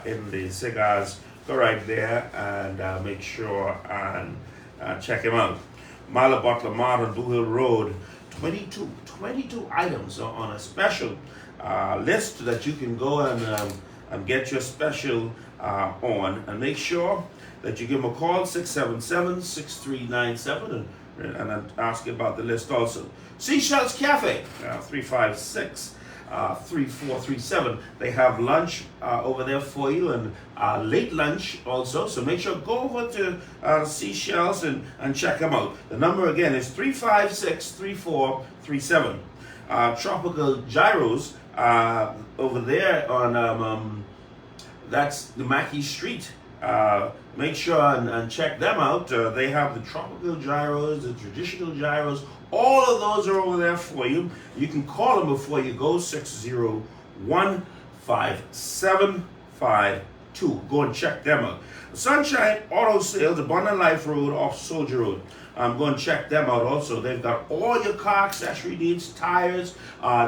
in the cigars, go right there and make sure and check him out. Marla Butler Mart on Blue Hill Road, 22 items on a special list that you can go and get your special on, and make sure that you give them a call, 677-6397, and ask about the list also. Seashells Cafe, 356-3437. They have lunch over there for you, and late lunch also. So make sure go over to Seashells and check them out. The number again is 356-3437. Tropical Gyros over there on that's the Mackey Street. Make sure and check them out. They have the tropical gyros, the traditional gyros. All of those are over there for you. You can call them before you go, 601-5752. Go and check them out. Sunshine Auto Sales, Abundant Life Road off Soldier Road. Go and check them out also. They've got all your car accessory needs, tires.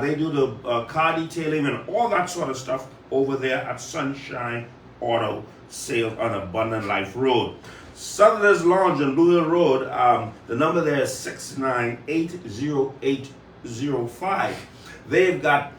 They do the car detailing and all that sort of stuff over there at Sunshine Auto Sales on Abundant Life Road. Southerners Lounge on Blue Hill Road, the number there is 6980805. They've got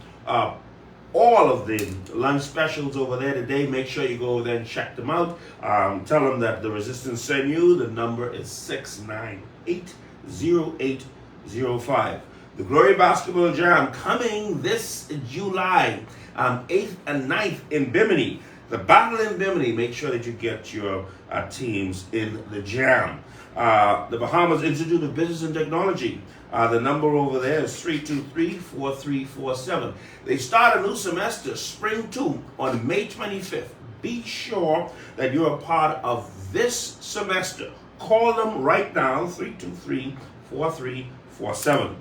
all of the lunch specials over there today. Make sure you go over there and check them out. Tell them that the Resistance sent you. The number is 6980805. The Glory Basketball Jam coming this July 8th and 9th in Bimini. The Battle in Bimini. Make sure that you get your teams in the jam. The Bahamas Institute of Business and Technology. The number over there is 323-4347. They start a new semester, Spring 2, on May 25th. Be sure that you're a part of this semester. Call them right now, 323-4347.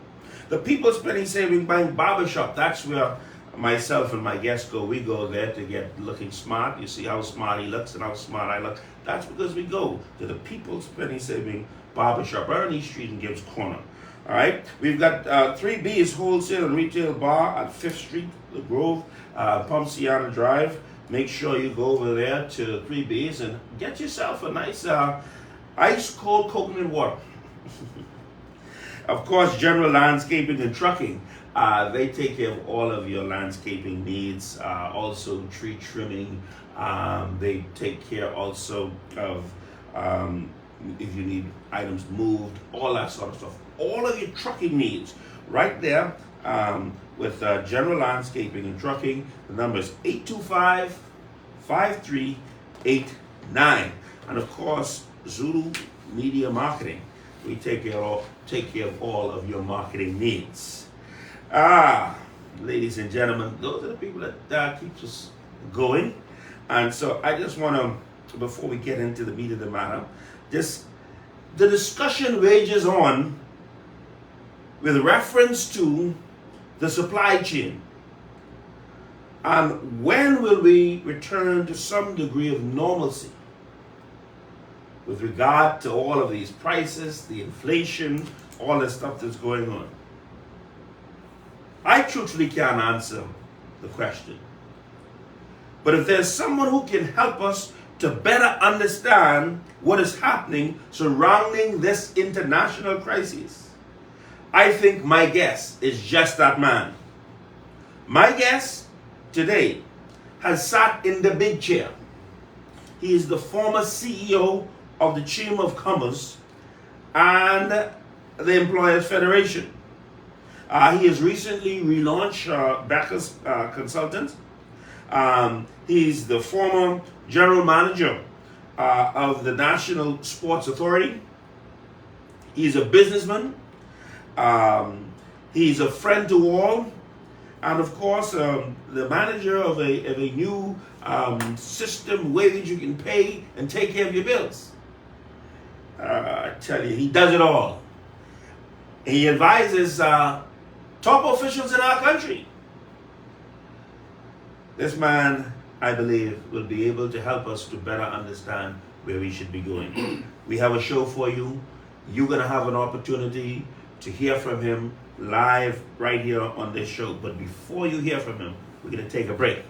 The People's Penny Saving Bank Barbershop. That's where myself and my guests go. We go there to get looking smart. You see how smart he looks and how smart I look. That's because we go to the People's Penny Saving Barbershop right on East Street in Gibbs Corner. All right, we've got 3B's Wholesale and Retail Bar at 5th Street, The Grove, Ponciana Drive. Make sure you go over there to 3B's and get yourself a nice ice cold coconut water. Of course, General Landscaping and Trucking. They take care of all of your landscaping needs, also tree trimming. They take care also of if you need items moved, all that sort of stuff. All of your trucking needs right there with General Landscaping and Trucking. The number is 825-5389. And of course, Zulu Media Marketing. We take care of all of your marketing needs. Ladies and gentlemen, those are the people that keeps us going. And so I just want to, before we get into the meat of the matter, just the discussion rages on with reference to the supply chain. And when will we return to some degree of normalcy with regard to all of these prices, the inflation, all the stuff that's going on? I truthfully can't answer the question. But if there's someone who can help us to better understand what is happening surrounding this international crisis, I think my guest is just that man. My guest today has sat in the big chair. He is the former CEO of the Chamber of Commerce and the Employers Federation. He has recently relaunched Becker's Consultants. He's the former general manager of the National Sports Authority. He's a businessman. He's a friend to all. And of course, the manager of a new system where you can pay and take care of your bills. I tell you, he does it all. He advises top officials in our country. This man, I believe, will be able to help us to better understand where we should be going. We have a show for you. You're going to have an opportunity to hear from him live right here on this show. But before you hear from him, we're going to take a break.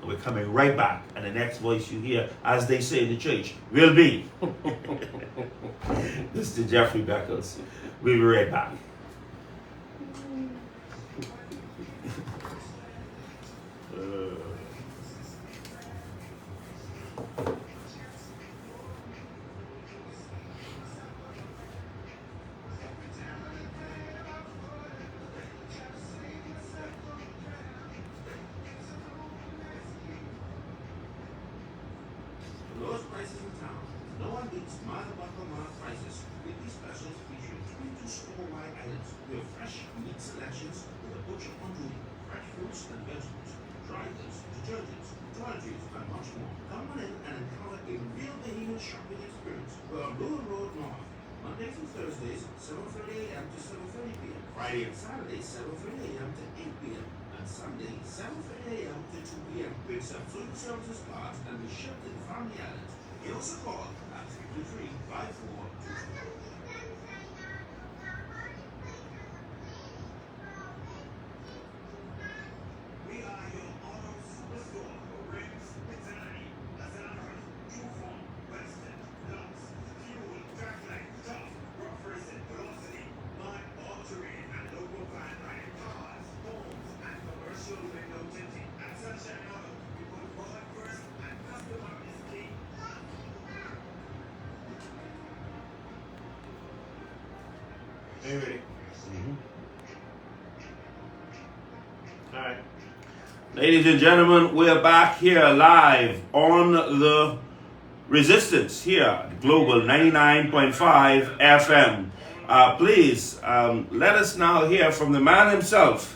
And we're coming right back. And the next voice you hear, as they say in the church, will be Mr. Jeffrey Beckles. We'll be right back. Lowest prices in town. No one beats Martha Buckle Mart prices. Weekly specials featuring 22 store-wide items. We have fresh meat selections with a butcher on duty, fresh fruits and vegetables, dry goods, detergents, toiletries, and much more. Come on in and encounter a real behemoth shopping experience. We're on Lewin Road North. Mondays and Thursdays, 7:30 a.m. to 7:30 p.m. Friday and Saturday, 7:30 a.m. to 8 p.m. And Sunday, 7:30 a.m. to 2 p.m. We accept food services cards and we ship to the Family Islands. Give us a call at 323-5422. We are your auto superstore for rims, Pizzani, Lazaro, Trufon, Weston, Lux, Fuel, Tracklite, Tough, Rockford, Velocity, Mud, All-Terrain, and local van riding cars, homes, and commercial window tinting. At Sunshine Auto, we put product first and customer is king. Hey, ready? All right. Ladies and gentlemen, we're back here live on the Resistance here, Global 99.5 FM. Please let us now hear from the man himself,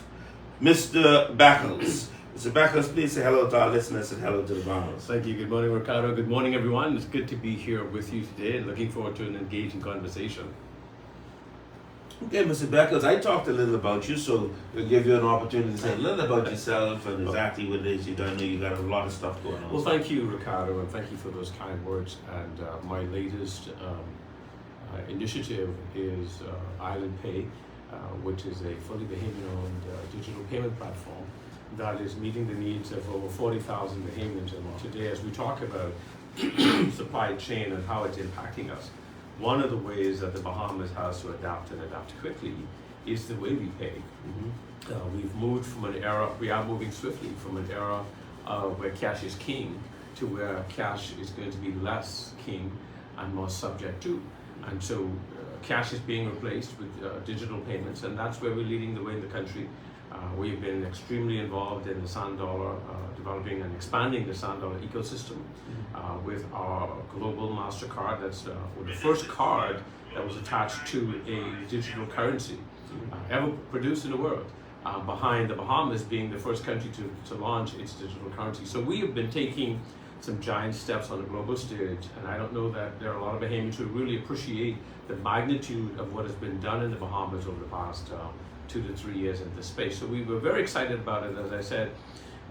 Mr. Beckles. Mr. Beckles, please say hello to our listeners and hello to the Bahamas. Thank you. Good morning, Ricardo. Good morning, everyone. It's good to be here with you today. Looking forward to an engaging conversation. Okay, Mr. Beckles, I talked a little about you, so we'll give you an opportunity to say a little about yourself and exactly what it is you do. I know you got a lot of stuff going on. Well, thank you, Ricardo, and thank you for those kind words. And my latest initiative is Island Pay, which is a fully Bahamian-owned digital payment platform that is meeting the needs of over 40,000 Bahamians. And today, as we talk about supply chain and how it's impacting us, one of the ways that the Bahamas has to adapt and adapt quickly is the way we pay. We've moved from an era, we are moving swiftly from an era where cash is king to where cash is going to be less king and more subject to. And so cash is being replaced with digital payments, and that's where we're leading the way in the country. We've been extremely involved in the Sand Dollar, developing and expanding the Sand Dollar ecosystem with our global MasterCard. That's the first card that was attached to a digital currency ever produced in the world, behind the Bahamas being the first country to launch its digital currency. So we have been taking some giant steps on the global stage, and I don't know that there are a lot of Bahamians who really appreciate the magnitude of what has been done in the Bahamas over the past 2 to 3 years in this space. So we were very excited about it. As I said,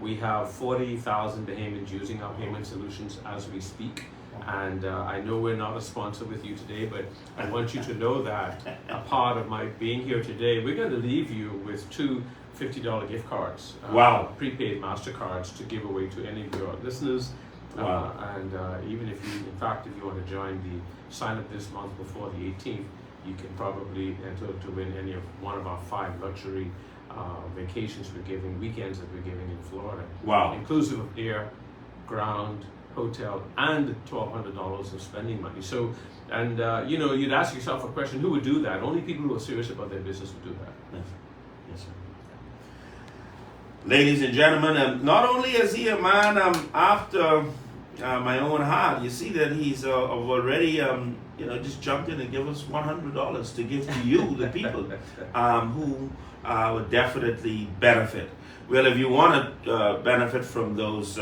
we have 40,000 Bahamians using our payment solutions as we speak. And I know we're not a sponsor with you today, but I want you to know that a part of my being here today, we're going to leave you with 2 $50 gift cards. Wow. Prepaid MasterCards to give away to any of your listeners. Wow. Even if you, in fact, if you want to join the sign up this month before the 18th, you can probably enter to win any of one of our 5 luxury vacations we're giving, weekends that we're giving in Florida. Wow. Inclusive of air, ground, hotel, and $1,200 of spending money. So, and you'd ask yourself a question, who would do that? Only people who are serious about their business would do that. Yes, yes sir. Ladies and gentlemen, not only is he a man after my own heart, you see that he's already just jumped in and give us $100 to give to you, the people, who would definitely benefit. Well, if you want to benefit from those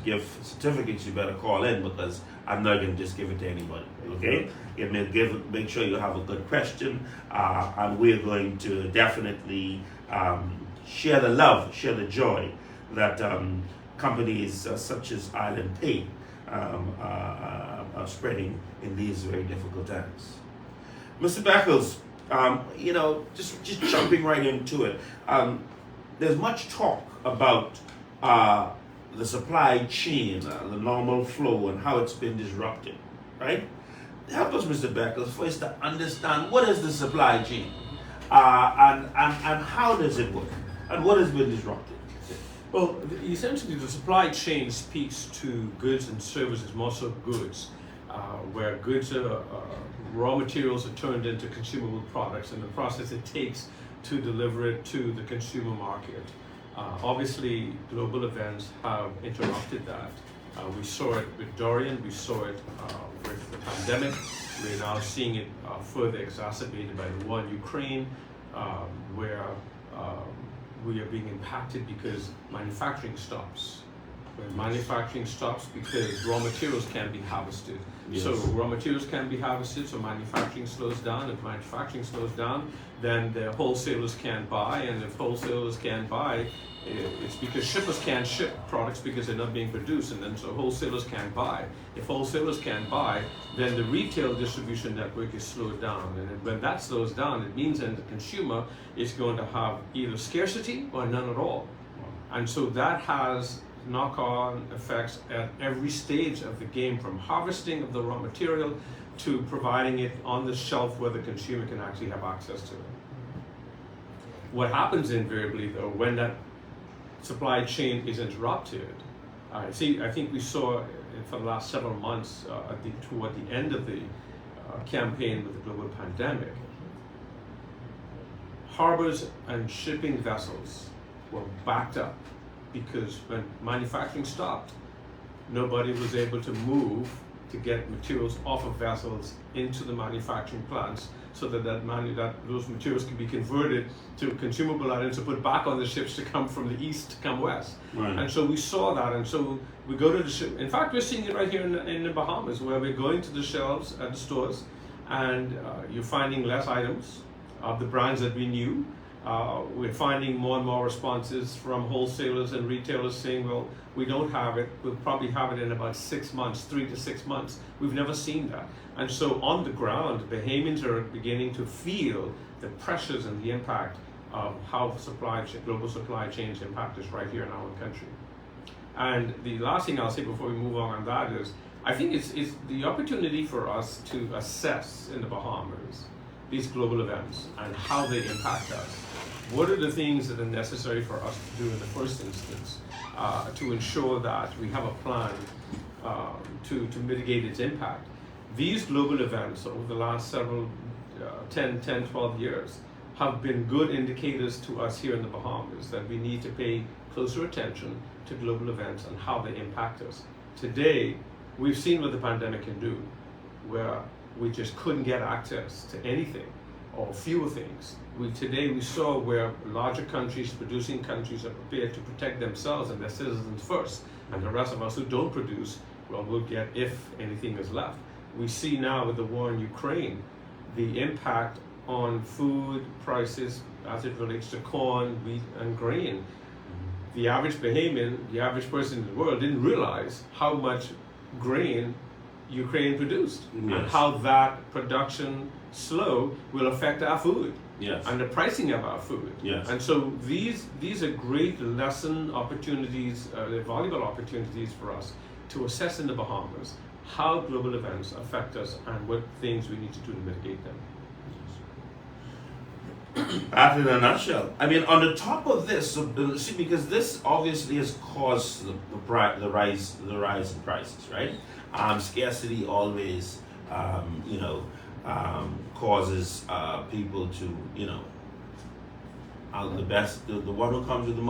gift certificates, you better call in, because I'm not going to just give it to anybody. Okay? Make sure you have a good question, and we're going to definitely share the love, share the joy that companies such as Island Pay are spreading in these very difficult times. Mr. Beckles, just jumping right into it. There's much talk about the supply chain, the normal flow, and how it's been disrupted, right? Help us, Mr. Beckles, first to understand what is the supply chain, and how does it work, and what has been disrupted. Well, essentially, the supply chain speaks to goods and services, more so goods, where goods are raw materials are turned into consumable products, and the process it takes to deliver it to the consumer market. Obviously, global events have interrupted that. We saw it with Dorian, we saw it with the pandemic. We're now seeing it further exacerbated by the war in Ukraine, where we are being impacted because manufacturing stops. When manufacturing stops because raw materials can't be harvested. Yes. So raw materials can be harvested, so manufacturing slows down. If manufacturing slows down, then the wholesalers can't buy, and if wholesalers can't buy, it's because shippers can't ship products because they're not being produced, and then so wholesalers can't buy. If wholesalers can't buy, then the retail distribution network is slowed down, and when that slows down, it means then the consumer is going to have either scarcity or none at all. And so that has knock-on effects at every stage of the game, from harvesting of the raw material to providing it on the shelf where the consumer can actually have access to it. What happens invariably, though, when that supply chain is interrupted, I think we saw for the last several months, toward the end of the campaign with the global pandemic, harbors and shipping vessels were backed up because when manufacturing stopped, nobody was able to move to get materials off of vessels into the manufacturing plants so that those materials can be converted to consumable items to put back on the ships to come from the east to come west. Right. And so we saw that, and so we go to the ship. In fact, we're seeing it right here in the Bahamas, where we're going to the shelves at the stores, and you're finding less items of the brands that we knew. We're finding more and more responses from wholesalers and retailers saying, well, we don't have it. We'll probably have it in about 6 months, 3 to 6 months. We've never seen that. And so on the ground, Bahamians are beginning to feel the pressures and the impact of how global supply chains impact us right here in our country. And the last thing I'll say before we move on that is, I think it's the opportunity for us to assess in the Bahamas these global events and how they impact us. What are the things that are necessary for us to do in the first instance to ensure that we have a plan to mitigate its impact? These global events over the last several 10, 12 years have been good indicators to us here in the Bahamas that we need to pay closer attention to global events and how they impact us. Today, we've seen what the pandemic can do, where we just couldn't get access to anything or fewer things. Today we saw where larger countries, producing countries, are prepared to protect themselves and their citizens first, and the rest of us who don't produce, well, we'll get if anything is left. We see now with the war in Ukraine, the impact on food prices as it relates to corn, wheat, and grain. The average Bahamian, the average person in the world, didn't realize how much grain Ukraine produced, yes, and how that production slow will affect our food, yes, and the pricing of our food. Yes. And so these are great lesson opportunities, they're valuable opportunities for us to assess in the Bahamas how global events affect us and what things we need to do to mitigate them. That in a nutshell. I mean, on the top of this, see, because this obviously has caused the rise in prices, right? Scarcity always, causes people to, the one who comes with the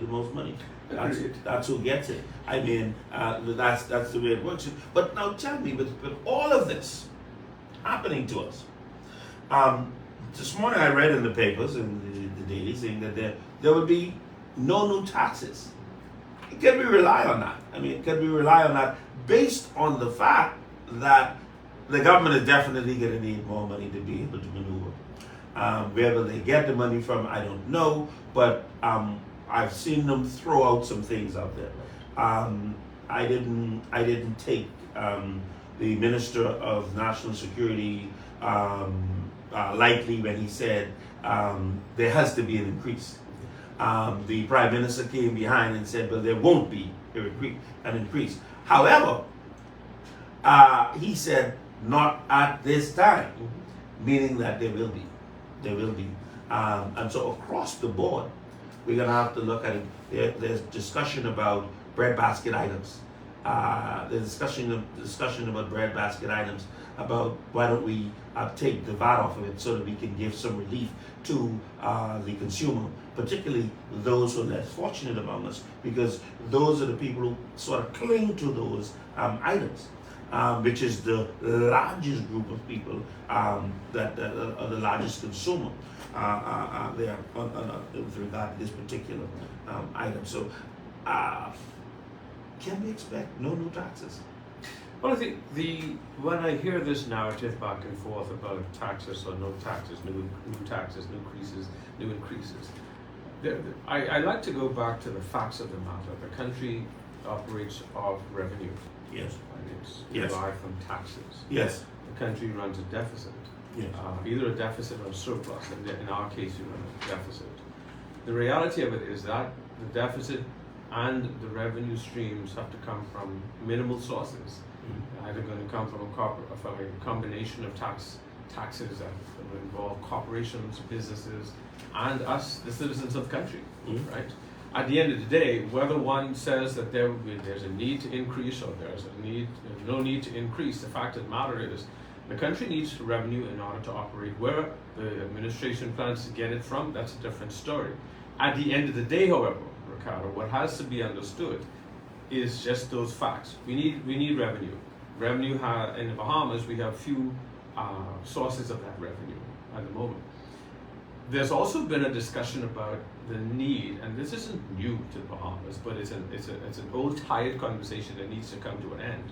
most money. That's who gets it. I mean, that's the way it works. But now tell me, with all of this happening to us, this morning I read in the papers and the daily saying that there would be no new taxes. Can we rely on that? I mean, can we rely on that based on the fact that the government is definitely going to need more money to be able to maneuver? Where will they get the money from? I don't know, but I've seen them throw out some things out there. I didn't take the Minister of National Security lightly when he said there has to be an increase. the Prime Minister came behind and said, well, there won't be an increase. However, he said, not at this time, meaning that there will be. There will be. And so across the board, we're going to have to look at it. There's discussion about breadbasket items. There's discussion about breadbasket items, about why don't we take the VAT off of it so that we can give some relief to the consumer, particularly those who are less fortunate among us, because those are the people who sort of cling to those items, which is the largest group of people that are the largest consumer there with regard to this particular item. So, can we expect no new taxes? Well, I think when I hear this narrative back and forth about taxes or no taxes, new taxes, new increases, I like to go back to the facts of the matter. The country operates off revenue. Yes. And it's Yes. derived from taxes. Yes. The country runs a deficit. Yes. Either a deficit or a surplus. In our case, we run a deficit. The reality of it is that the deficit and the revenue streams have to come from minimal sources. Either going to come from a combination of taxes that will involve corporations, businesses, and us, the citizens of the country, right? At the end of the day, whether one says that there's a need to increase or there's no need to increase, the fact of the matter is the country needs revenue in order to operate. Where the administration plans to get it from, that's a different story. At the end of the day, however, Ricardo, what has to be understood is just those facts. We need revenue. Revenue in the Bahamas, we have few sources of that revenue at the moment. There's also been a discussion about the need, and this isn't new to the Bahamas, but it's an old tired conversation that needs to come to an end.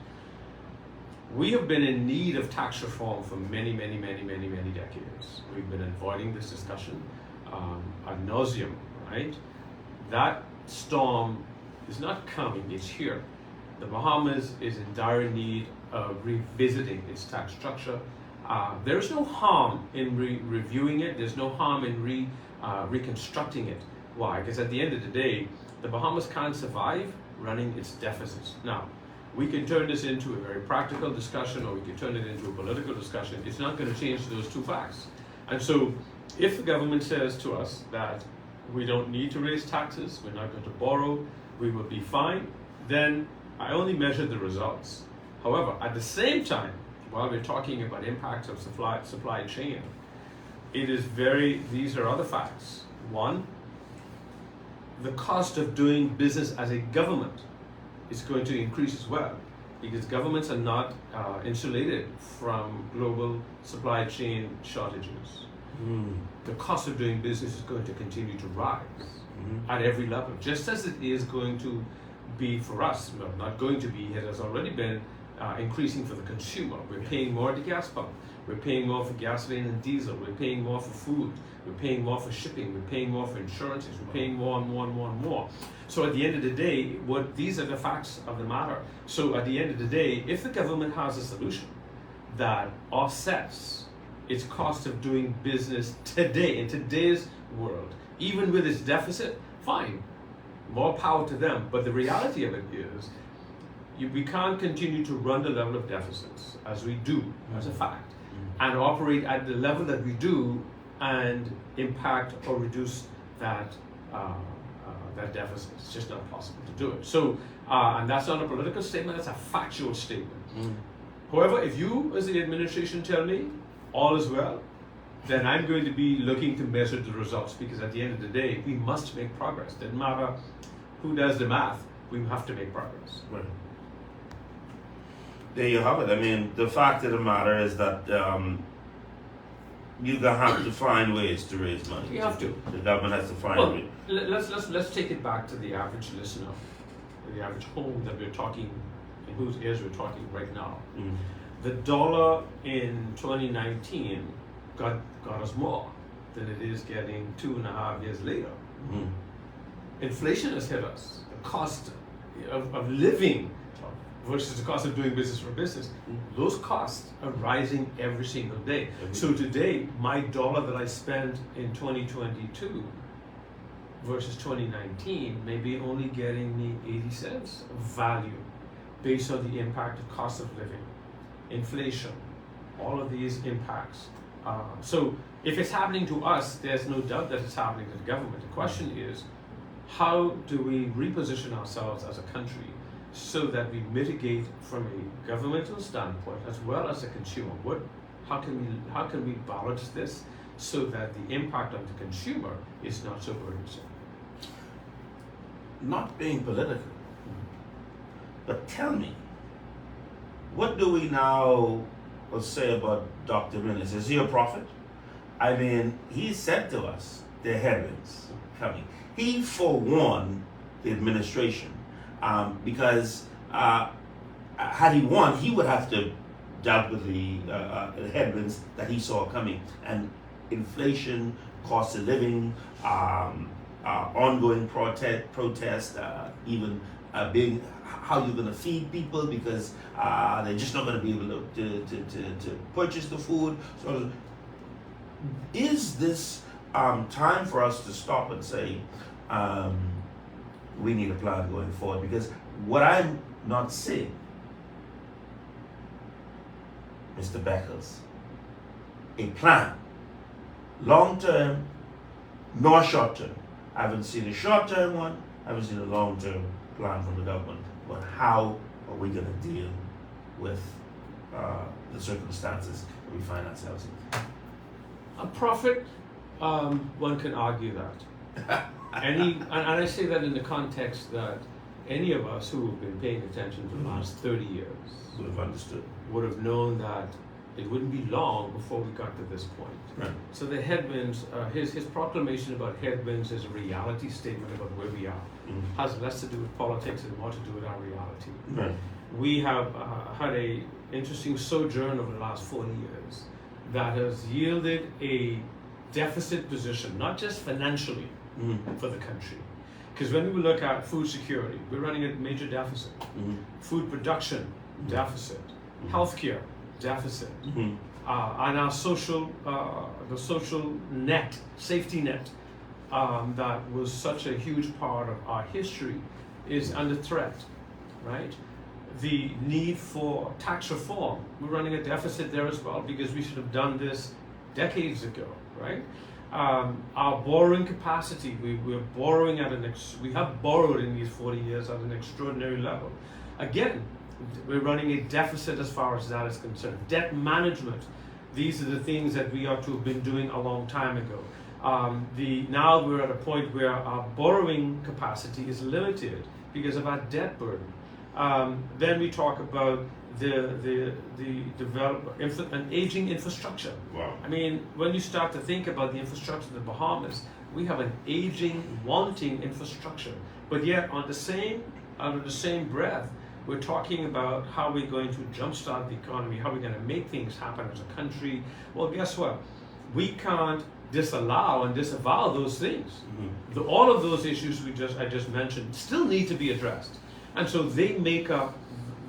We have been in need of tax reform for many decades. We've been avoiding this discussion ad nauseum, right? That storm is not coming, it's here. The Bahamas is in dire need of revisiting its tax structure. There's no harm in reviewing it. There's no harm in reconstructing it. Why? Because at the end of the day, the Bahamas can't survive running its deficits. Now, we can turn this into a very practical discussion, or we can turn it into a political discussion. It's not going to change those two facts. And so, if the government says to us that we don't need to raise taxes, we're not going to borrow, we will be fine, then I only measure the results. However, at the same time, while we're talking about impacts of supply chain, these are other facts. One, the cost of doing business as a government is going to increase as well, because governments are not insulated from global supply chain shortages. The cost of doing business is going to continue to rise at every level, just as it is going to be for us. Well, not going to be, it has already been increasing for the consumer. We're paying more at the gas pump. We're paying more for gasoline and diesel. We're paying more for food. We're paying more for shipping. We're paying more for insurances. We're paying more and more and more and more. So at the end of the day, these are the facts of the matter. So at the end of the day, if the government has a solution that offsets its cost of doing business today, in today's world, even with its deficit, fine, more power to them. But the reality of it is, we can't continue to run the level of deficits as we do, as a fact, and operate at the level that we do and impact or reduce that deficit. It's just not possible to do it. So, and that's not a political statement, that's a factual statement. However, if you as the administration tell me all is well, then I'm going to be looking to measure the results, because at the end of the day, we must make progress. Doesn't matter who does the math, we have to make progress. Right. There you have it. I mean, the fact of the matter is that you're gonna have to find ways to raise money. You have to. The government has to find ways. Let's take it back to the average listener, the average home that we're talking, in whose ears we're talking right now. The dollar in 2019 got us more than it is getting 2.5 years later. Inflation has hit us. The cost of living versus the cost of doing business for business, those costs are rising every single day. So today, my dollar that I spent in 2022 versus 2019 may be only getting me 80 cents of value based on the impact of cost of living, inflation, all of these impacts. So if it's happening to us, there's no doubt that it's happening to the government. The question is, how do we reposition ourselves as a country so that we mitigate from a governmental standpoint as well as a consumer? How can we balance this so that the impact on the consumer is not so burdensome? Not being political, but tell me, what do we now say about Dr. Minnis? Is he a prophet? I mean, he said to us, the heavens coming. He forewarned the administration because had he won, he would have to dealt with the headwinds that he saw coming, and inflation, cost of living, ongoing protest, even being how you're going to feed people because they're just not going to be able to purchase the food. So, is this time for us to stop and say we need a plan going forward? Because what I'm not seeing, Mr. Beckles, a plan, long term nor short term. I haven't seen a short term one, I haven't seen a long term plan from the government. But how are we going to deal with the circumstances that we find ourselves in? A prophet, one can argue that. And I say that in the context that any of us who have been paying attention for the last 30 years would have understood, would have known that it wouldn't be long before we got to this point. Right. So the headwinds, his proclamation about headwinds is a reality statement about where we are. Has less to do with politics and more to do with our reality. Right. We have had a interesting sojourn over the last 40 years that has yielded a deficit position, not just financially for the country. Because when we look at food security, we're running a major deficit. Food production, deficit. Healthcare, deficit. And our social, the social net, safety net, that was such a huge part of our history is under threat, right? The need for tax reform, we're running a deficit there as well because we should have done this decades ago, right? Our borrowing capacity, we're borrowing at we have borrowed in these 40 years at an extraordinary level. Again, we're running a deficit as far as that is concerned. Debt management, these are the things that we ought to have been doing a long time ago. Now we're at a point where our borrowing capacity is limited because of our debt burden. Then we talk about the an aging infrastructure. Wow. I mean, when you start to think about the infrastructure in the Bahamas, we have an aging, wanting infrastructure. But yet, under the same breath, we're talking about how we're going to jumpstart the economy, how we're going to make things happen as a country. Well, guess what? We can't disallow and disavow those things. All of those issues I just mentioned still need to be addressed. And so they make up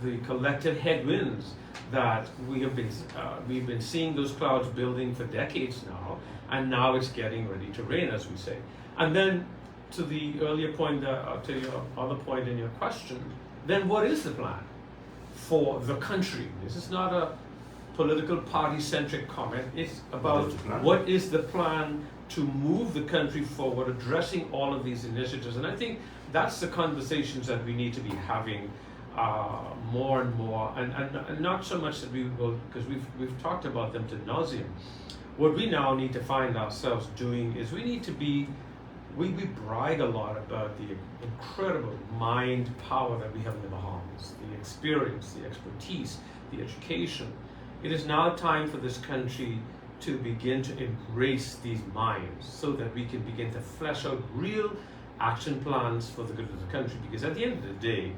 the collective headwinds that we've been seeing those clouds building for decades now, and now it's getting ready to rain, as we say. And then to the earlier point, to your other point in your question, then what is the plan for the country? This is not a political party-centric comment. It's about what is the plan to move the country forward, addressing all of these initiatives. And I think that's the conversations that we need to be having more and more, and not so much that we will, because we've talked about them to nauseam. What we now need to find ourselves doing is we brag a lot about the incredible mind power that we have in the Bahamas, the experience, the expertise, the education. It is now time for this country to begin to embrace these minds so that we can begin to flesh out real action plans for the good of the country. Because at the end of the day,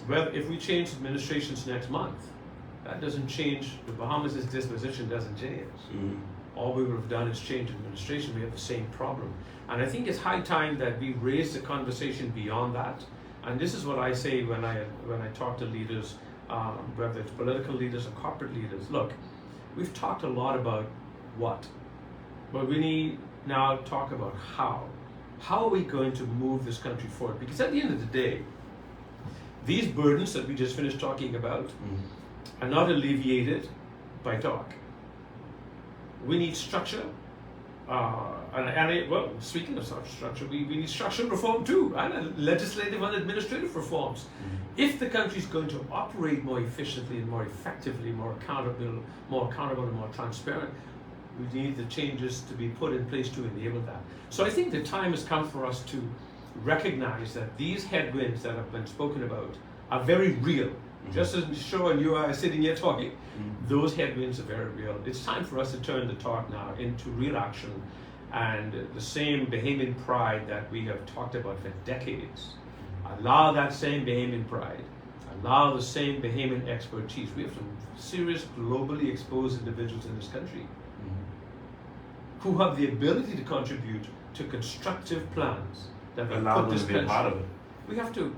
well, if we change administrations next month, that doesn't change, the Bahamas' disposition doesn't change. All we would have done is change administration. We have the same problem. And I think it's high time that we raise the conversation beyond that. And this is what I say when I talk to leaders, whether it's political leaders or corporate leaders. Look, we've talked a lot about what, but we need now talk about how. how are we going to move this country forward? Because at the end of the day, these burdens that we just finished talking about are not alleviated by talk. We need structure. Well, speaking of structure, we need structural reform too, and legislative and administrative reforms. If the country is going to operate more efficiently and more effectively, more accountable and more transparent, we need the changes to be put in place to enable that. So I think the time has come for us to recognize that these headwinds that have been spoken about are very real. Just as Shaw and you are sitting here talking, those headwinds are very real. It's time for us to turn the talk now into real action, and the same Bahamian pride that we have talked about for decades. Allow that same Bahamian pride, allow the same Bahamian expertise. We have some serious globally exposed individuals in this country who have the ability to contribute to constructive plans that will Allow put them this to be a part country. of it. We have to.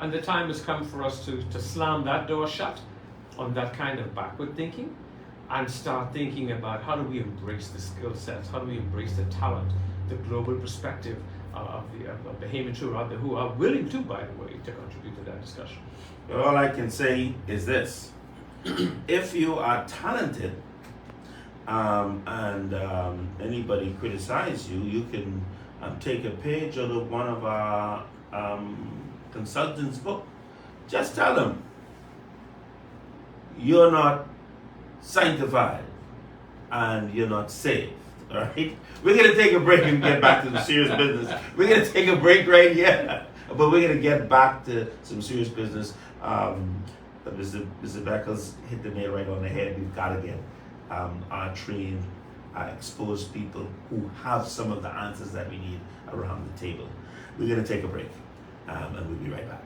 And the time has come for us to slam that door shut on that kind of backward thinking and start thinking about how do we embrace the skill sets, how do we embrace the talent, the global perspective of the Bahamians who are willing to, by the way, to contribute to that discussion. All I can say is this. If you are talented and anybody criticize you, you can take a page out of one of our consultant's book. Just tell them you're not sanctified and you're not saved. All right, we're gonna take a break and get back to the serious business. We're gonna take a break right here, but we're gonna get back to some serious business. Mr. Beckles hit the nail right on the head. We've got to get our trained, exposed people who have some of the answers that we need around the table. We're gonna take a break. And we'll be right back.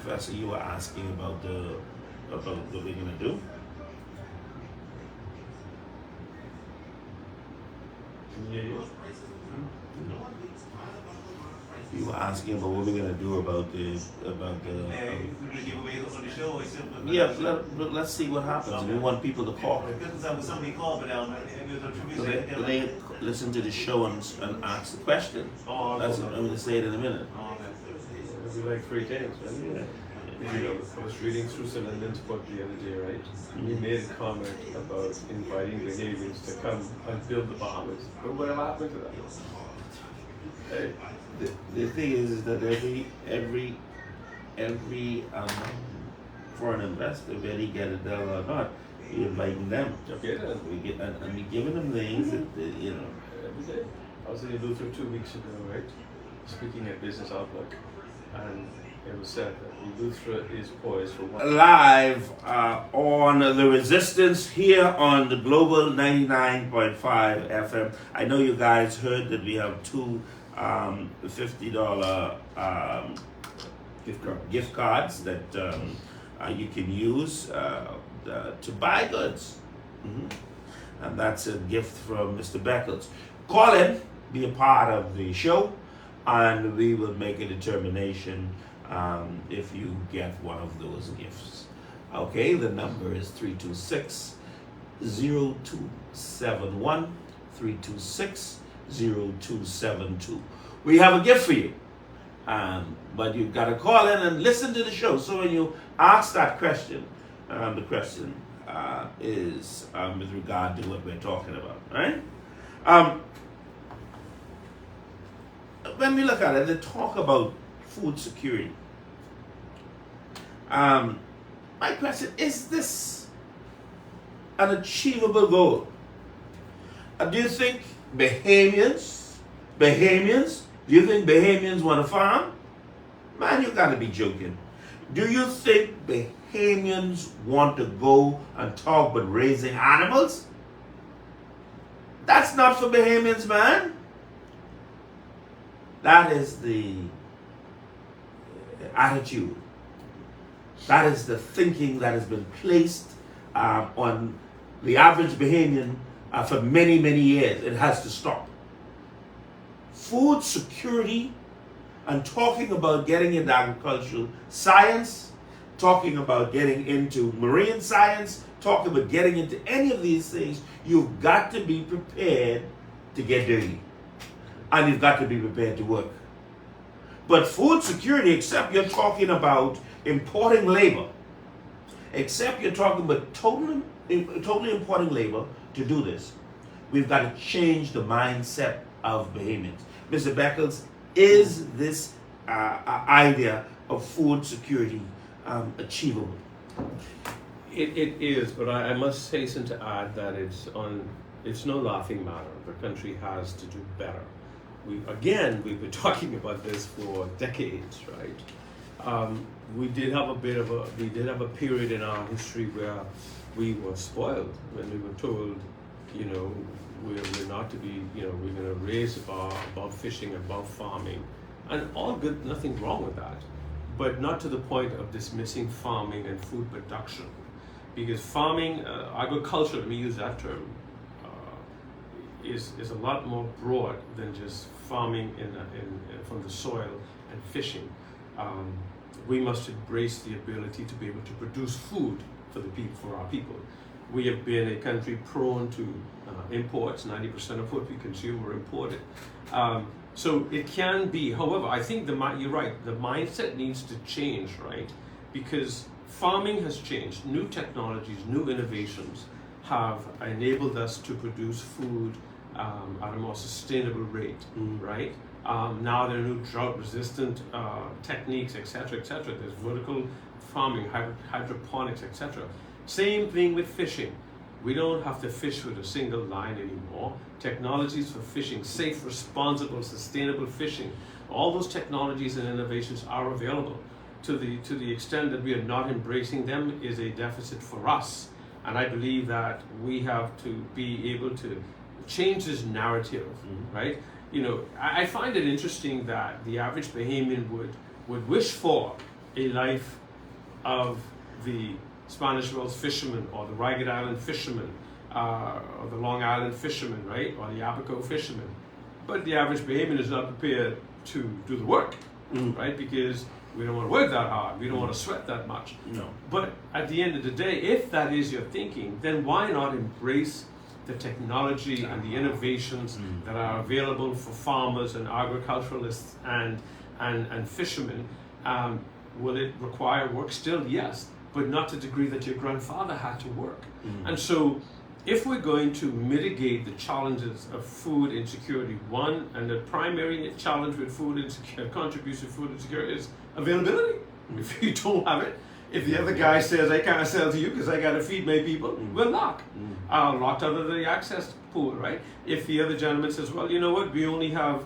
Professor, you were asking about what we're gonna do. You were asking about what we're gonna do about the. Let's see what happens. We want people to call. So they listen to the show and ask the question. That's what I'm gonna say it in a minute. It'll be like 3 days, right? I was reading through Sir Lyndon's book the other day, right? And he made a comment about inviting Bahamians to come and build the Bahamas. But what happened to that? Hey. The thing is that every foreign investor, whether he get a dollar or not, we inviting them. Okay, then. We giving them things that Every day. I was in Luther 2 weeks ago, right? Speaking at Business Outlook, and it was said that Luther is poised for one. Live on the Resistance here on the Global 99.5 FM. I know you guys heard that we have two $50 gift cards that you can use to buy goods. And that's a gift from Mr. Beckles. Call in, be a part of the show, and we will make a determination if you get one of those gifts. Okay, the number is 326-0271, 326-0272. We have a gift for you, but you've got to call in and listen to the show. So when you ask that question, the question is with regard to what we're talking about, right? When we look at it, they talk about food security. My question, is this an achievable goal? Do you think Bahamians, do you think Bahamians want to farm? Man, you gotta be joking. Do you think Bahamians want to go and talk about raising animals? That's not for Bahamians, man. That is the attitude. That is the thinking that has been placed on the average Bahamian for many, many years. It has to stop. Food security and talking about getting into agricultural science, talking about getting into marine science, talk about getting into any of these things, you've got to be prepared to get dirty. And you've got to be prepared to work. But food security, except you're talking about importing labor, except you're talking about totally importing labor to do this, we've got to change the mindset of Bahamians. Mr. Beckles, is this idea of food security achievable? It is, but I must hasten to add that it's no laughing matter. The country has to do better. We've been talking about this for decades, right? We did have a period in our history where we were spoiled when we were told, we're not to be, we're going to raise above fishing, above farming, and all good, nothing wrong with that, but not to the point of dismissing farming and food production, because farming, agriculture, let me use that term, is a lot more broad than just farming from the soil and fishing. We must embrace the ability to be able to produce food for our people. We have been a country prone to imports. 90% of what we consume are imported. So it can be. However, I think you're right. The mindset needs to change, right? Because farming has changed. New technologies, new innovations have enabled us to produce food at a more sustainable rate, right? Now there are new drought-resistant techniques, etc., etc. There's vertical farming, hydroponics, etc. Same thing with fishing. We don't have to fish with a single line anymore. Technologies for fishing, safe, responsible, sustainable fishing, all those technologies and innovations are available. To the extent that we are not embracing them is a deficit for us. And I believe that we have to be able to change this narrative, right? I find it interesting that the average Bahamian would wish for a life of the Spanish Wells fishermen, or the Ragged Island fishermen, or the Long Island fishermen, right? Or the Abaco fishermen. But the average Bahamian is not prepared to do the work, right? Because we don't want to work that hard. We don't want to sweat that much. No. But at the end of the day, if that is your thinking, then why not embrace the technology and the innovations that are available for farmers and agriculturalists and fishermen? Will it require work still? Yes, but not to the degree that your grandfather had to work. And so if we're going to mitigate the challenges of food insecurity, and the primary challenge with food insecurity, contribution to food insecurity, is availability. If you don't have it, if the other guy says, I can't sell to you because I got to feed my people, we're locked. Locked out of the access pool, right? If the other gentleman says, well, you know what, we only have,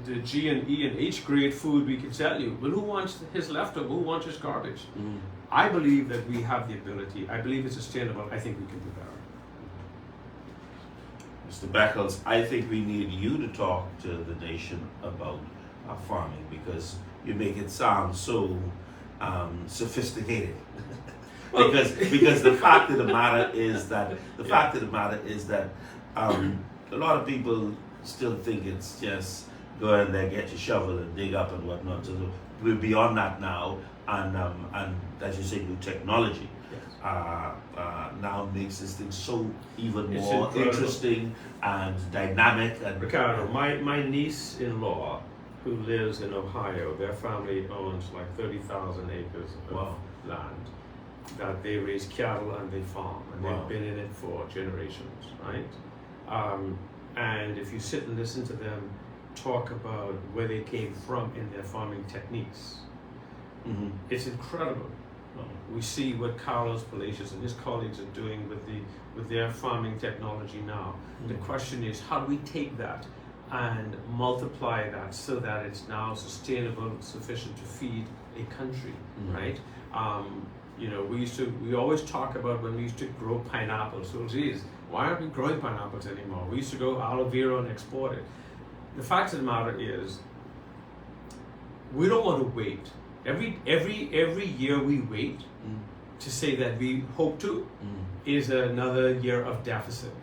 the G and E and H grade food we can sell you. Well, who wants his leftover? Who wants his garbage? I believe that we have the ability. I believe it's sustainable. I think we can do better. Mr. Beckles, I think we need you to talk to the nation about farming, because you make it sound so sophisticated. because the fact of the matter is that a lot of people still think it's just go in there, get your shovel and dig up and whatnot. So we're beyond that now, and as you say, new technology now makes this thing so even more incredible and dynamic. And Ricardo, my niece-in-law, who lives in Ohio, their family owns like 30,000 acres of land that they raise cattle and they farm, and they've been in it for generations, right? And if you sit and listen to them talk about where they came from in their farming techniques, it's incredible. We see what Carlos Palacios and his colleagues are doing with their farming technology now. The question is, how do we take that and multiply that so that it's now sustainable, sufficient to feed a country, right? We always talk about when we used to grow pineapples. So, geez, why aren't we growing pineapples anymore? We used to grow aloe vera and export it. The fact of the matter is, we don't want to wait. Every year we wait to say that we hope to is another year of deficit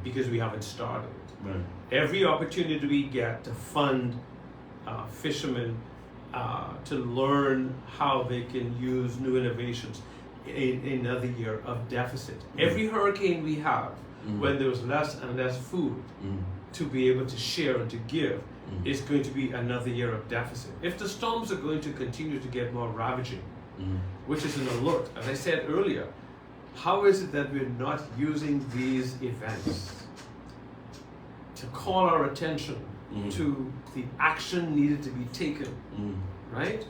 because we haven't started. Right. Every opportunity we get to fund fishermen to learn how they can use new innovations. another year of deficit. Every hurricane we have, when there was less and less food to be able to share and to give, is going to be another year of deficit. If the storms are going to continue to get more ravaging, which is an alert, as I said earlier, how is it that we're not using these events to call our attention to the action needed to be taken, right?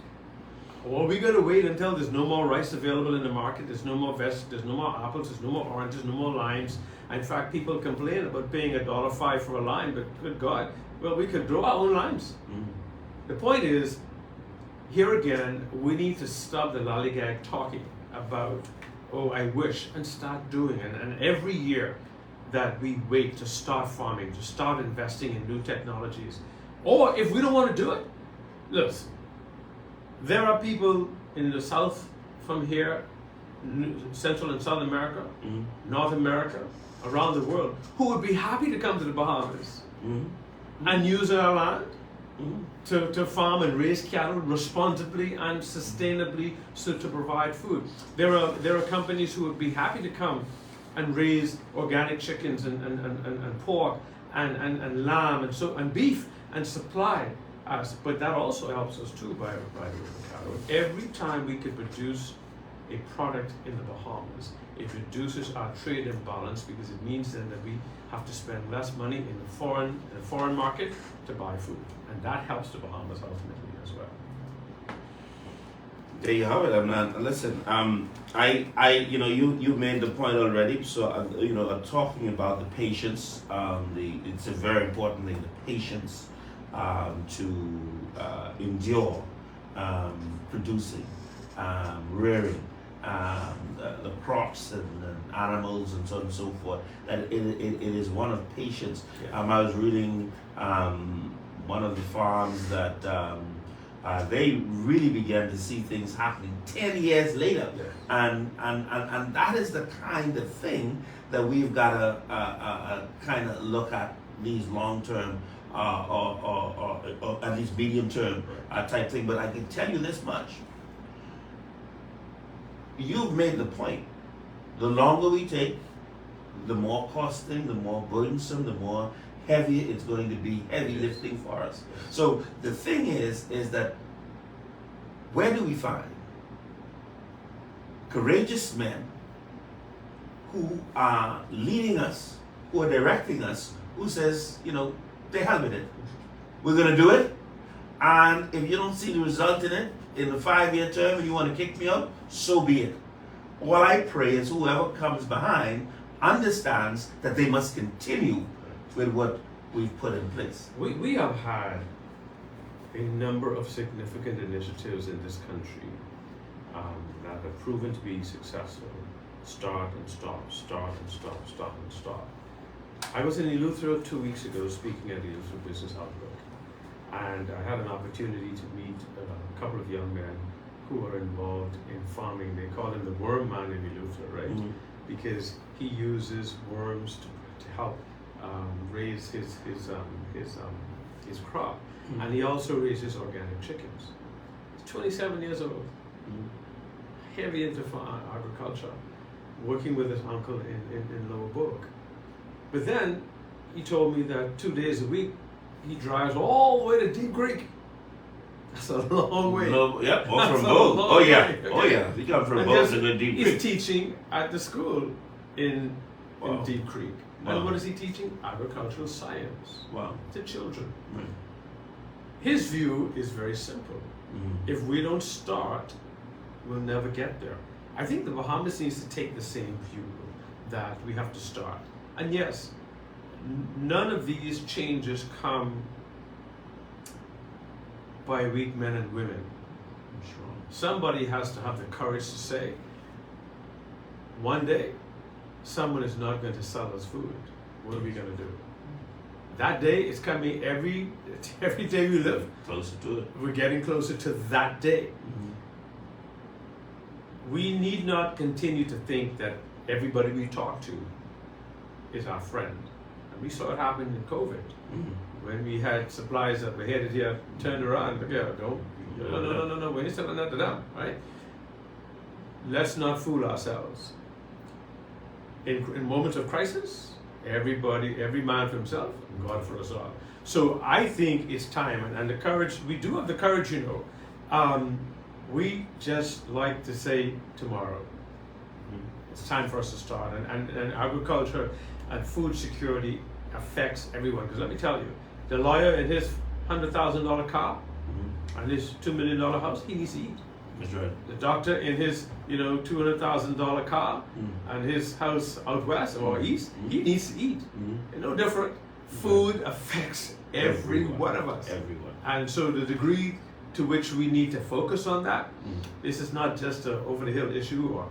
Or are we going to wait until there's no more rice available in the market, there's no more vegetables, there's no more apples, there's no more oranges, no more limes? In fact, people complain about paying $1.05 for a lime, but good God, well, we could grow our own limes. The point is, here again, we need to stop the lollygag talking about, oh, I wish, and start doing it. And every year that we wait to start farming, to start investing in new technologies, or if we don't want to do it, look, there are people in the South from here, Central and South America, North America, around the world, who would be happy to come to the Bahamas and use our land to farm and raise cattle responsibly and sustainably, so to provide food. There are companies who would be happy to come and raise organic chickens and pork and lamb and beef and supply us. But that also helps us too by cattle. Every time we can produce a product in the Bahamas, it reduces our trade imbalance, because it means then that we have to spend less money in the foreign market to buy food, and that helps the Bahamas ultimately as well. There you have it, man. Listen, you made the point already. So, talking about the patience, it's a very important thing, the patience to endure producing, rearing the crops and animals and so on and so forth. That it is one of patience. I was reading one of the farms that they really began to see things happening 10 years later, and that is the kind of thing that we've got to kind of look at, these long-term or at least medium-term type thing. But I can tell you this much. You've made the point. The longer we take, the more costing, the more burdensome, the more heavy it's going to be, heavy lifting for us. So the thing is that where do we find courageous men who are leading us, who are directing us, who says, they hell with it. We're going to do it. And if you don't see the result in it, in the 5-year term, and you want to kick me out, so be it. All I pray is whoever comes behind understands that they must continue with what we've put in place. We have had a number of significant initiatives in this country that have proven to be successful. Start and stop, start and stop, stop and stop. I was in Eleuthera 2 weeks ago speaking at the Eleuthera Business Outlook, and I had an opportunity to meet a couple of young men who are involved in farming. They call him the worm man in Eleuthera, right? Because he uses worms to help raise his crop, and he also raises organic chickens. He's 27 years old, heavy into agriculture, working with his uncle in Lower Book. But then he told me that 2 days a week he drives all the way to Deep Creek. That's a long way. Or from Bow. Oh yeah. He comes from Bow to the Deep Creek. He's teaching at the school in Deep Creek. Wow. And what is he teaching? Agricultural science to children. Right. His view is very simple. If we don't start, we'll never get there. I think the Bahamas needs to take the same view, that we have to start. And yes, none of these changes come by weak men and women. Sure. Somebody has to have the courage to say, one day, someone is not going to sell us food. What are we going to do? That day is coming every day we live. Closer to it. We're getting closer to that day. We need not continue to think that everybody we talk to is our friend. And we saw it happen in COVID. When we had supplies that were headed here, turned around, no, we're selling that to them, right? let's not fool ourselves. In moments of crisis, every man for himself, God for us all. So I think it's time, and the courage, we do have the courage, you know. We just like to say tomorrow. It's time for us to start. And agriculture and food security affects everyone. Because let me tell you, the lawyer in his $100,000 car and his $2 million house, he needs to eat. That's right. The doctor in his, $200,000 car and his house out west or east, he needs to eat. No different. Food affects every one of us. Everyone. And so the degree to which we need to focus on that, this is not just an over the hill issue or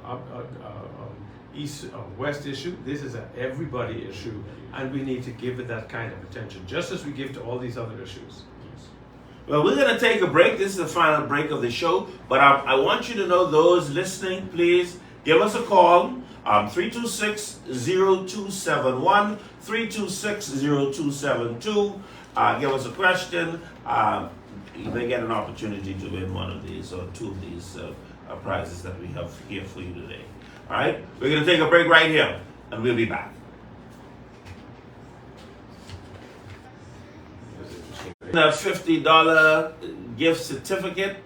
east or west issue. This is an everybody issue, and we need to give it that kind of attention, just as we give to all these other issues. Well, we're going to take a break. This is the final break of the show. But I want you to know, those listening, please give us a call. 326-0271, 326-0272. Give us a question. You may get an opportunity to win one of these or two of these prizes that we have here for you today. All right? We're going to take a break right here, and we'll be back. A $50 gift certificate.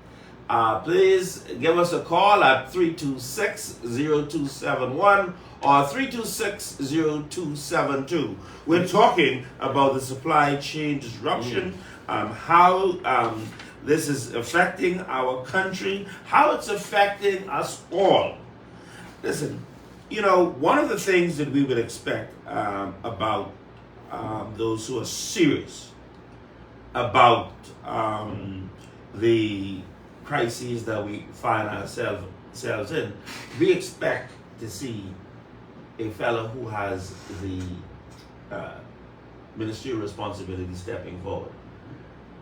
Please give us a call at 326-0271 or 326-0272. We're talking about the supply chain disruption, how this is affecting our country, how it's affecting us all. Listen, one of the things that we would expect about those who are serious about the crises that we find ourselves in, we expect to see a fellow who has the ministerial responsibility stepping forward.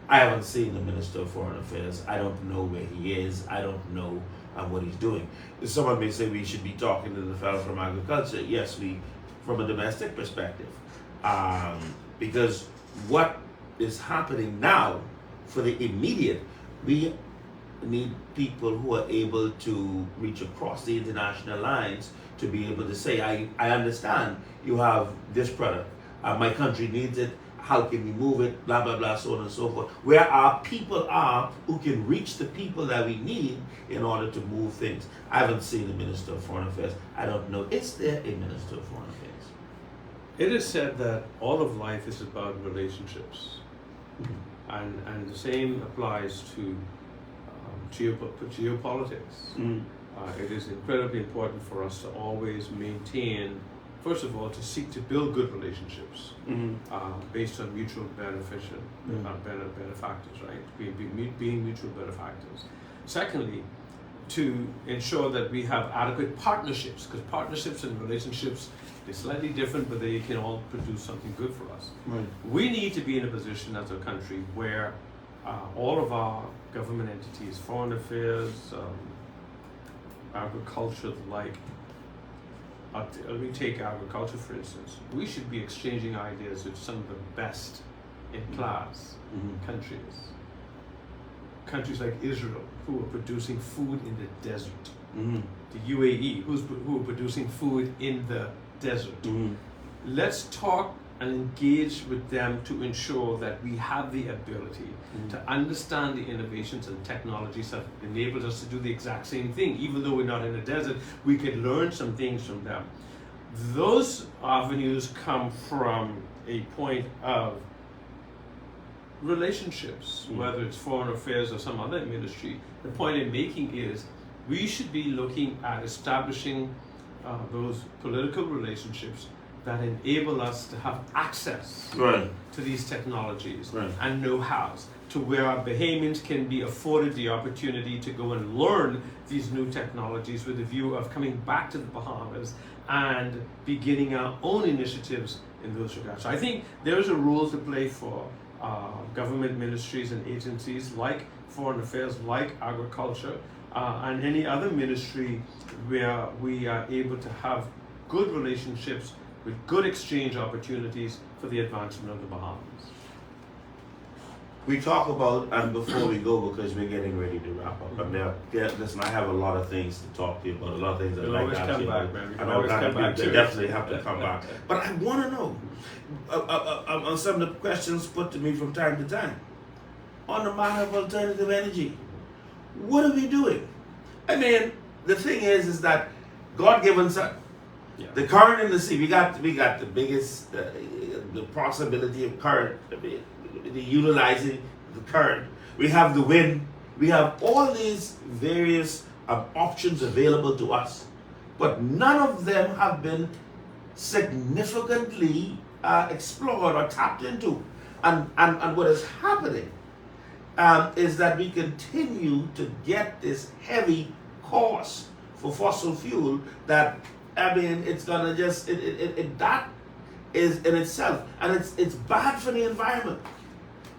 I haven't seen the Minister of Foreign Affairs. I don't know where he is. I don't know what he's doing. Someone may say we should be talking to the fellow from agriculture. Yes, from a domestic perspective, because what is happening now for the immediate, we need people who are able to reach across the international lines to be able to say, I understand you have this product, my country needs it, how can we move it, blah, blah, blah, so on and so forth. Where our people are who can reach the people that we need in order to move things. I haven't seen the Minister of Foreign Affairs. I don't know. Is there a Minister of Foreign Affairs? It is said that all of life is about relationships. And the same applies to geopolitics. It is incredibly important for us to always maintain, first of all, to seek to build good relationships based on mutual benefactors, right? Being mutual benefactors. Secondly, to ensure that we have adequate partnerships, because partnerships and relationships, they're slightly different, but they can all produce something good for us. Right. We need to be in a position as a country where all of our government entities, foreign affairs, agriculture, let me take agriculture for instance. We should be exchanging ideas with some of the best in class countries. Countries like Israel, who are producing food in the desert. The UAE, who are producing food in the desert. Let's talk and engage with them to ensure that we have the ability to understand the innovations and technologies that enabled us to do the exact same thing. Even though we're not in the desert, we could learn some things from them. Those avenues come from a point of relationships, whether it's foreign affairs or some other ministry. The point I'm making is we should be looking at establishing those political relationships that enable us to have access to these technologies and know-hows, to where our Bahamians can be afforded the opportunity to go and learn these new technologies with a view of coming back to the Bahamas and beginning our own initiatives in those regards. So I think there's a role to play for government ministries and agencies like foreign affairs, like agriculture, and any other ministry where we are able to have good relationships with good exchange opportunities for the advancement of the Bahamas. we talk about, and before we go, because we're getting ready to wrap up, and listen, I have a lot of things to talk to you about, a lot of things I'd You'll like always to ask come you back, about. man. You I can know always come back they to it. definitely have to come back. But I want to know, on some of the questions put to me from time to time, on the matter of alternative energy, what are we doing? I mean, the thing is that God given us the current in the sea. We got the biggest, the possibility of current, the utilizing the current. We have the wind. We have all these various options available to us, but none of them have been significantly explored or tapped into. And what is happening is that we continue to get this heavy cost for fossil fuel that, I mean, it's gonna just that is in itself, and it's bad for the environment.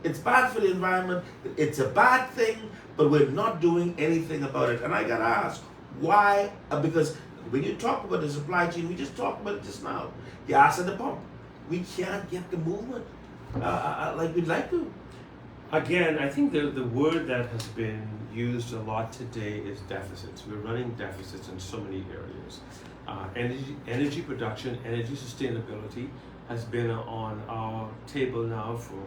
It's bad for the environment. It's a bad thing, but we're not doing anything about it. And I gotta ask, why? Because when you talk about the supply chain, we just talked about it just now. Gas at the pump, we can't get the movement like we'd like to. Again, I think the word that has been used a lot today is deficits. We're running deficits in so many areas. Energy production, energy sustainability has been on our table now for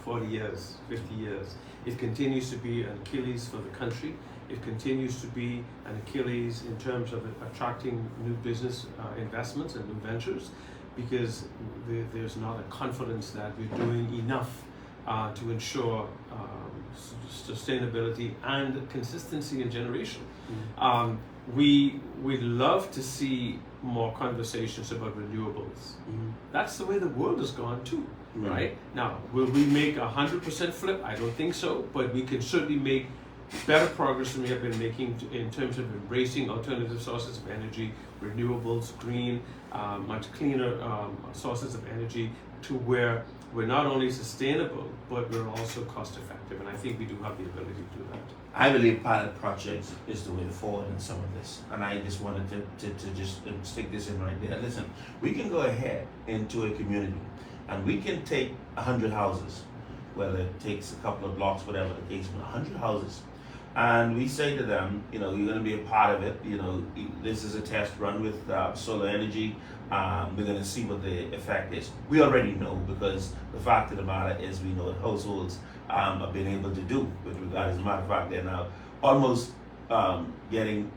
40 years, 50 years. It continues to be an Achilles for the country. It continues to be an Achilles in terms of attracting new business investments and new ventures, because there's not a confidence that we're doing enough to ensure sustainability and consistency in generation. We'd love to see more conversations about renewables. That's the way the world has gone too, right? Now, will we make 100% flip? I don't think so, but we can certainly make better progress than we have been making in terms of embracing alternative sources of energy, renewables, green, much cleaner sources of energy, to where we're not only sustainable, but we're also cost effective. And I think we do have the ability to do that. I believe pilot projects is the way forward in some of this. And I just wanted to just stick this in right there. Listen, we can go ahead into a community and we can take 100 houses, whether it takes a couple of blocks, whatever the case, 100 houses. And we say to them, you know, you're going to be a part of it. You know, this is a test run with solar energy. We're going to see what the effect is. We already know, because the fact of the matter is we know what households have been able to do with regard. As a matter of fact, they're now almost getting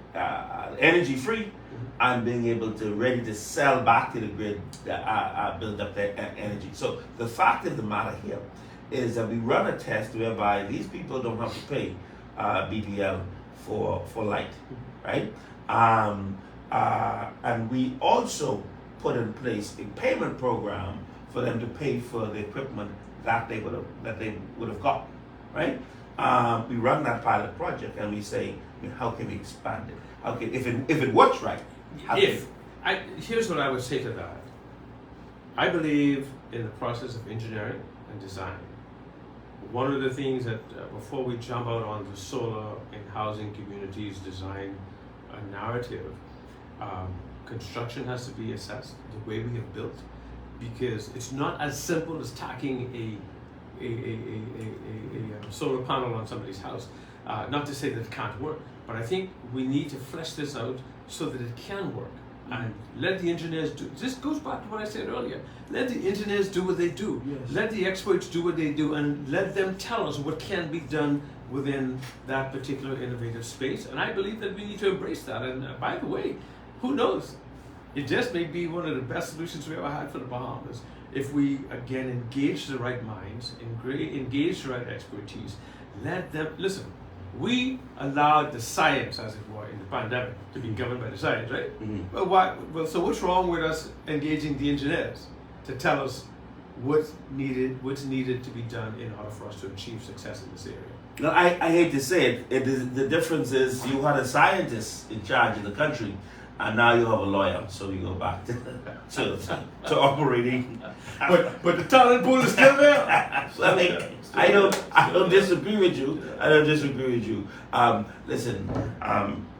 energy free and being able to ready to sell back to the grid, build up their energy. So the fact of the matter here is that we run a test whereby these people don't have to pay BPL for light, right? And we also put in place a payment program for them to pay for the equipment that they would have got, right? We run that pilot project and we say, I mean, how can we expand it? How can, if it works right? Here's what I would say to that. I believe in the process of engineering and design. One of the things that before we jump out on the solar and housing communities design narrative, construction has to be assessed the way we have built, because it's not as simple as tacking a solar panel on somebody's house. Not to say that it can't work, but I think we need to flesh this out so that it can work. And let the engineers do. This goes back to what I said earlier. Let the engineers do what they do. Yes. Let the experts do what they do, and let them tell us what can be done within that particular innovative space. And I believe that we need to embrace that. And by the way, who knows? It just may be one of the best solutions we ever had for the Bahamas if we, again, engage the right minds, engage the right expertise, let them, listen, we allowed the science, as it were, in the pandemic to be governed by the science, right? Well, so what's wrong with us engaging the engineers to tell us what's needed to be done in order for us to achieve success in this area? No, I hate to say it, the difference is you had a scientist in charge of the country, and now you have a lawyer, so we go back to operating. But the talent pool is still there. I don't disagree with you. Listen,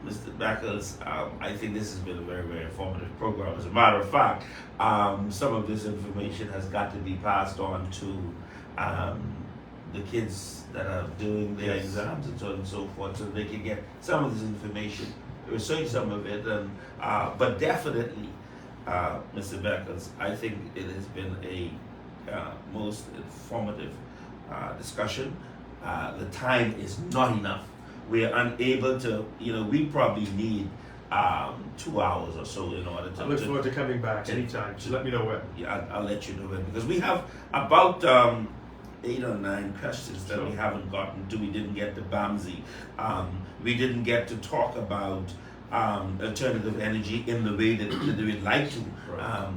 Mr. Beckles, I think this has been a very, very informative program. As a matter of fact, some of this information has got to be passed on to the kids that are doing their Yes. exams and so on and so forth, so they can get some of this information, research some of it, and but definitely, Mr. Beckers, I think it has been a most informative discussion. The time is not enough. We are unable to, we probably need 2 hours or so in order to. I look forward to coming back anytime. Just let me know when. Yeah, I'll let you know when, because we have about 8 or 9 questions that we Sure. haven't gotten to. We didn't get to BAMSI. We didn't get to talk about alternative energy in the way that we'd like to. Right.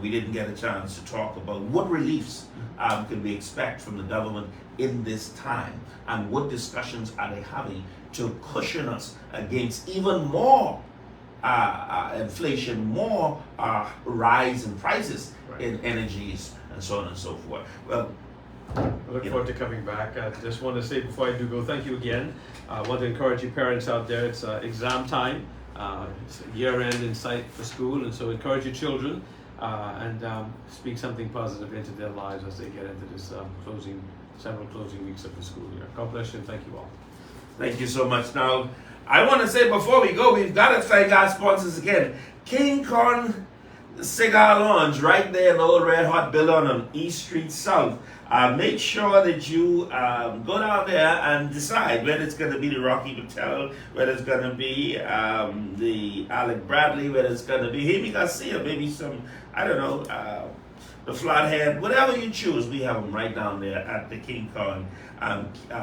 We didn't get a chance to talk about what reliefs can we expect from the government in this time, and what discussions are they having to cushion us against even more inflation, more rise in prices Right. in energies, and so on and so forth. Well, I look forward to coming back. I just want to say before I do go, thank you again. I want to encourage you parents out there. It's exam time. It's year end in sight for school, and so encourage your children and speak something positive into their lives as they get into this several closing weeks of the school year. God bless you and thank you all. thank you so much. Now, I want to say before we go, we've got to thank our sponsors again. King Kong Cigar Lounge, right there in the old Red Hot building on East Street South. Make sure that you go down there and decide whether it's going to be the Rocky Patel, whether it's going to be the Alec Bradley, whether it's going to be Jaime Garcia, maybe some, I don't know, the Flathead, whatever you choose. We have them right down there at the King Kong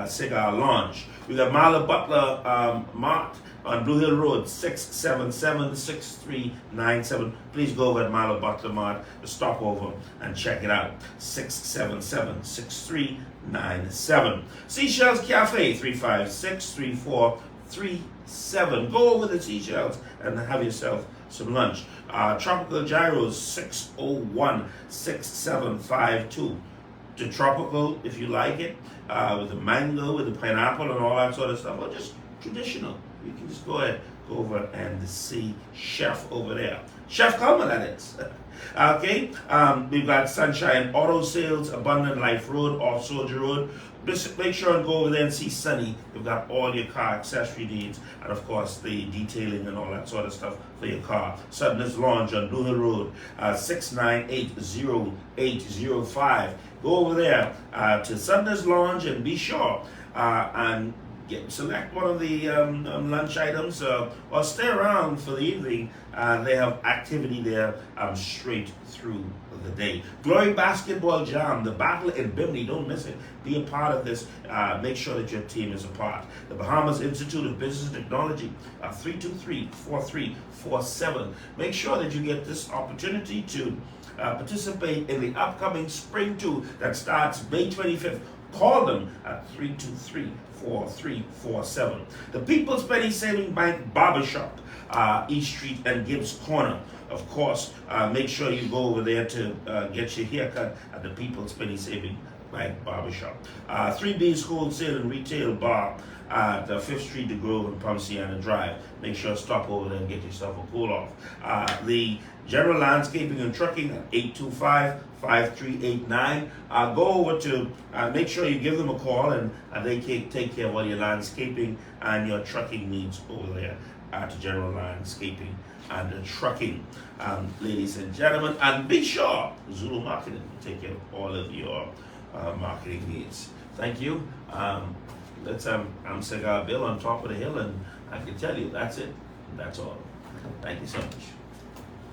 Cigar Lounge. We got Marla Butler Mart on Blue Hill Road, 677-6397. Please go over at Marla Butler Mart, stop over and check it out. 677-6397. Seashells Cafe, 356-3437. Go over to Seashells and have yourself some lunch. Tropical Gyros, 601-6752. The tropical, if you like it, with the mango, with the pineapple and all that sort of stuff, or just traditional. You can just go ahead, go over and see Chef over there. Chef Coleman, that is. Okay, we've got Sunshine Auto Sales, Abundant Life Road, off Soldier Road. Just make sure and go over there and see Sunny. We've got all your car accessory needs, and of course the detailing and all that sort of stuff for your car. Sutton's Lounge on Blue Hill Road, 698-0805. Go over there to Sutton's Lounge and be sure and select one of the lunch items or stay around for the evening. They have activity there straight through the day. Glory Basketball Jam, the battle in Bimini, don't miss it. Be a part of this. Make sure that your team is a part. The Bahamas Institute of Business and Technology, 323-4347. Make sure that you get this opportunity to participate in the upcoming Spring 2 that starts May 25th. Call them at 323-4347. The People's Penny Saving Bank Barbershop, East Street and Gibbs Corner. Of course, make sure you go over there to get your haircut at the People's Penny Saving Bank Barbershop. 3B's Wholesale and Retail Bar at 5th Street, The Grove, and Ponciana Drive. Make sure to stop over there and get yourself a cool off. The General Landscaping and Trucking at 825-5389. Go over to, make sure you give them a call and they can take care of all your landscaping and your trucking needs over there at General Landscaping and Trucking. Ladies and gentlemen, and be sure Zulu Marketing will take care of all of your marketing needs. Thank you. I'm Cigar Bill on top of the hill, and I can tell you that's it. That's all. Thank you so much.